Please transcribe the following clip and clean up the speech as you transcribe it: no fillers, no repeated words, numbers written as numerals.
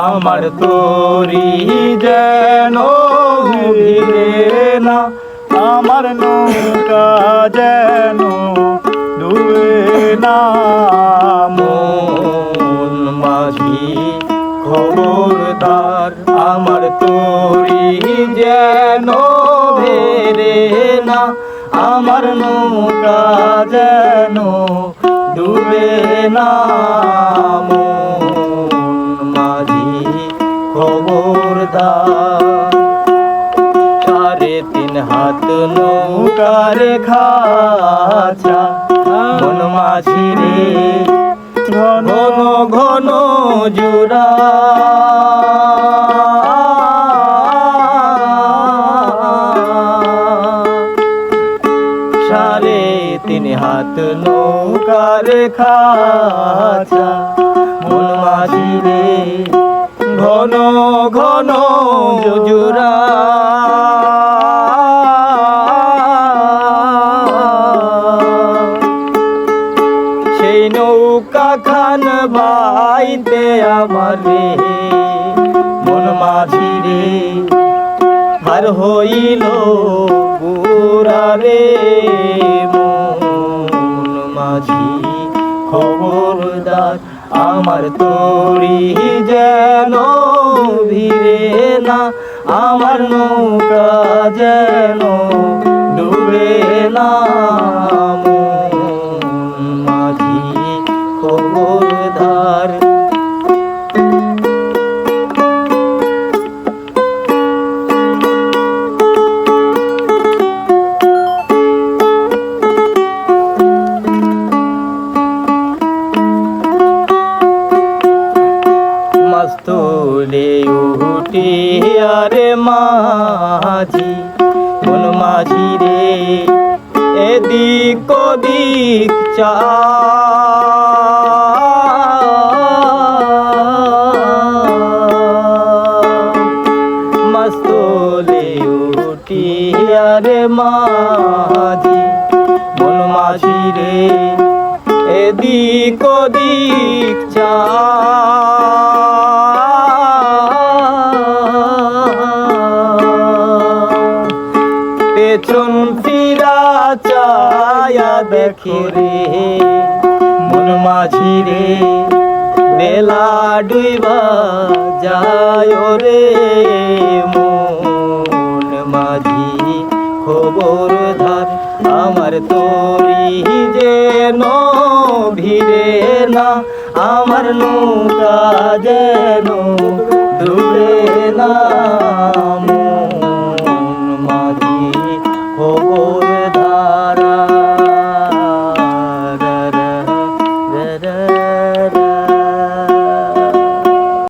আমার তরি যেন ভিড়ে না, আমার নৌকা যেন ডুবে না। মন মাঝি খবরদার, আমার তরি যেন ভেরে না, আমার নৌকা যেন ডুবে না। মন মাঝি খবরদার। 3.5 হাত নৌকার খাঁচা, মন মাঝি রে ঘন ঘন জোড়া। 3.5 হাত নৌকার খাঁচা, মন মাঝি রে ঘন ঘন জোড়া। সেই নৌকা খান বাইতে আমার রে, মন মাঝি রে হার হইল পুরা রে। মন মাঝি খবরদার, আমার তরি যেন ভিড়ে না, আমার নৌকা যেন ডুবে না। মন মাঝি খবরদার। মাস্তুলে উঠি আরে মাঝি, মন মাঝি রে এদিক ওদিক চা। মাস্তুলে উঠি আরে মাঝি, মন মাঝি রে এদিক ওদিক চা। পেছন ফিরা চায়া দেখি রে, মন মাঝি রে বেলা ডুইবা যায় রে। মন মাঝি খবরদার, আমার তরি যেন ভিড়ে না, আমার নৌকা যেন ডুবে না।